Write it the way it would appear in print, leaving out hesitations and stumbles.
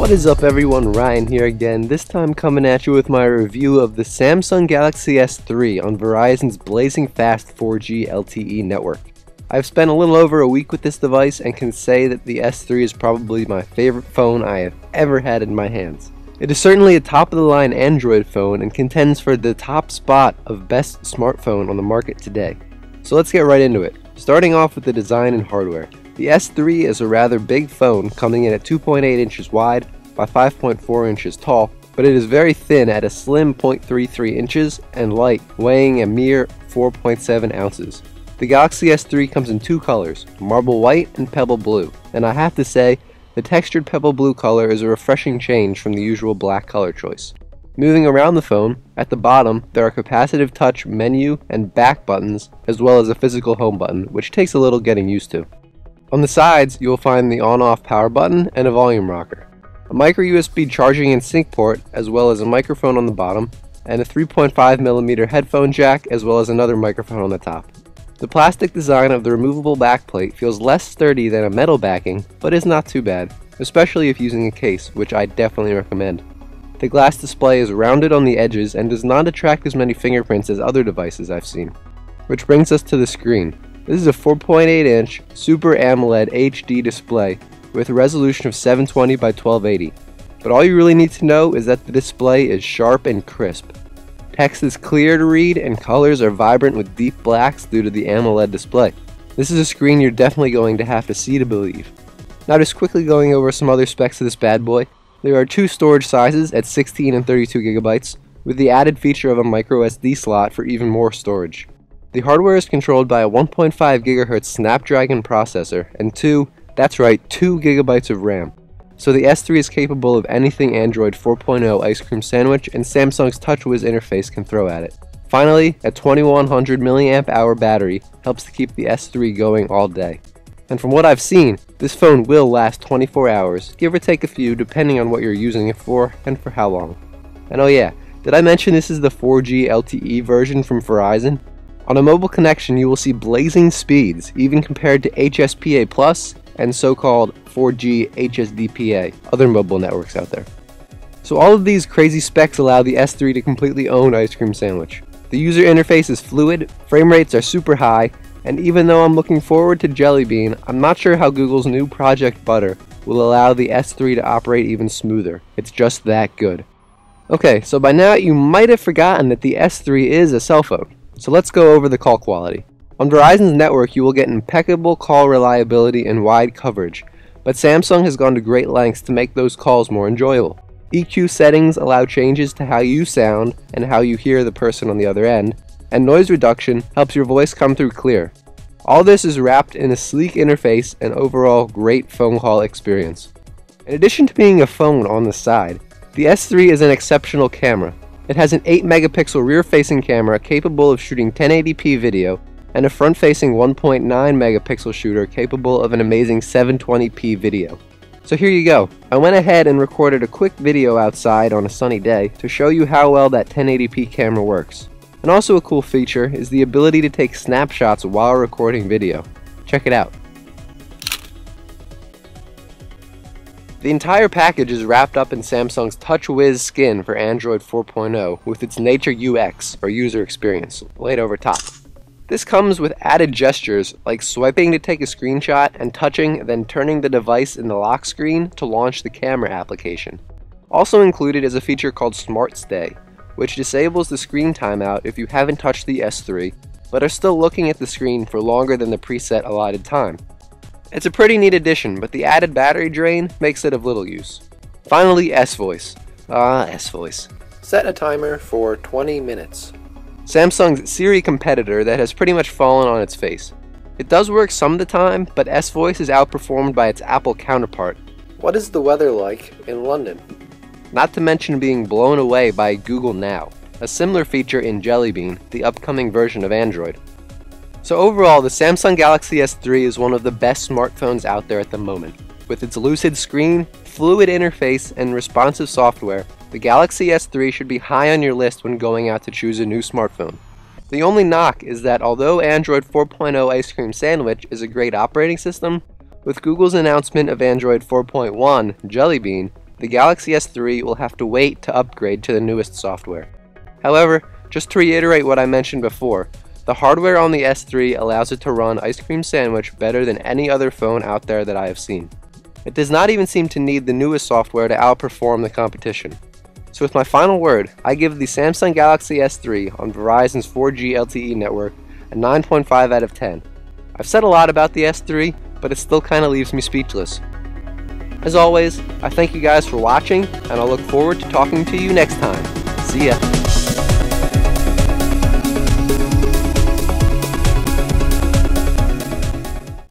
What is up everyone, Ryan here again, this time coming at you with my review of the Samsung Galaxy S3 on Verizon's blazing fast 4G LTE network. I've spent a little over a week with this device and can say that the S3 is probably my favorite phone I have ever had in my hands. It is certainly a top-of-the-line Android phone and contends for the top spot of best smartphone on the market today. So let's get right into it, starting off with the design and hardware. The S3 is a rather big phone, coming in at 2.8 inches wide by 5.4 inches tall, but it is very thin at a slim 0.33 inches and light, weighing a mere 4.7 ounces. The Galaxy S3 comes in two colors, marble white and pebble blue, and I have to say, the textured pebble blue color is a refreshing change from the usual black color choice. Moving around the phone, at the bottom there are capacitive touch menu and back buttons, as well as a physical home button, which takes a little getting used to. On the sides, you will find the on-off power button and a volume rocker, a micro USB charging and sync port, as well as a microphone on the bottom, and a 3.5mm headphone jack, as well as another microphone on the top. The plastic design of the removable backplate feels less sturdy than a metal backing, but is not too bad, especially if using a case, which I definitely recommend. The glass display is rounded on the edges and does not attract as many fingerprints as other devices I've seen. Which brings us to the screen. This is a 4.8-inch Super AMOLED HD display with a resolution of 720 by 1280. But all you really need to know is that the display is sharp and crisp. Text is clear to read and colors are vibrant with deep blacks due to the AMOLED display. This is a screen you're definitely going to have to see to believe. Now just quickly going over some other specs of this bad boy. There are two storage sizes at 16 and 32 gigabytes, with the added feature of a microSD slot for even more storage. The hardware is controlled by a 1.5 GHz Snapdragon processor and two gigabytes of RAM. So the S3 is capable of anything Android 4.0 ice cream sandwich and Samsung's Touchwiz interface can throw at it. Finally, a 2100 mAh battery helps to keep the S3 going all day. And from what I've seen, this phone will last 24 hours, give or take a few depending on what you're using it for and for how long. And oh yeah, did I mention this is the 4G LTE version from Verizon? On a mobile connection you will see blazing speeds, even compared to HSPA Plus and so-called 4G HSDPA, other mobile networks out there. So all of these crazy specs allow the S3 to completely own ice cream sandwich. The user interface is fluid, frame rates are super high, and even though I'm looking forward to Jelly Bean, I'm not sure how Google's new Project Butter will allow the S3 to operate even smoother. It's just that good. Okay, so by now you might have forgotten that the S3 is a cell phone. So let's go over the call quality. On Verizon's network you will get impeccable call reliability and wide coverage, but Samsung has gone to great lengths to make those calls more enjoyable. EQ settings allow changes to how you sound and how you hear the person on the other end, and noise reduction helps your voice come through clear. All this is wrapped in a sleek interface and overall great phone call experience. In addition to being a phone on the side, the S3 is an exceptional camera. It has an 8-megapixel rear-facing camera capable of shooting 1080p video and a front-facing 1.9-megapixel shooter capable of an amazing 720p video. So here you go. I went ahead and recorded a quick video outside on a sunny day to show you how well that 1080p camera works. And also a cool feature is the ability to take snapshots while recording video. Check it out. The entire package is wrapped up in Samsung's Touchwiz Skin for Android 4.0 with its Nature UX, or user experience, laid over top. This comes with added gestures like swiping to take a screenshot and touching, then turning the device in the lock screen to launch the camera application. Also included is a feature called Smart Stay, which disables the screen timeout if you haven't touched the S3, but are still looking at the screen for longer than the preset allotted time. It's a pretty neat addition, but the added battery drain makes it of little use. Finally, S-Voice. S-Voice. Set a timer for 20 minutes. Samsung's Siri competitor that has pretty much fallen on its face. It does work some of the time, but S-Voice is outperformed by its Apple counterpart. What is the weather like in London? Not to mention being blown away by Google Now, a similar feature in Jelly Bean, the upcoming version of Android. So overall, the Samsung Galaxy S3 is one of the best smartphones out there at the moment. With its lucid screen, fluid interface, and responsive software, the Galaxy S3 should be high on your list when going out to choose a new smartphone. The only knock is that although Android 4.0 Ice Cream Sandwich is a great operating system, with Google's announcement of Android 4.1 Jelly Bean, the Galaxy S3 will have to wait to upgrade to the newest software. However, just to reiterate what I mentioned before, the hardware on the S3 allows it to run Ice Cream Sandwich better than any other phone out there that I have seen. It does not even seem to need the newest software to outperform the competition. So with my final word, I give the Samsung Galaxy S3 on Verizon's 4G LTE network a 9.5 out of 10. I've said a lot about the S3, but it still kinda leaves me speechless. As always, I thank you guys for watching, and I'll look forward to talking to you next time. See ya!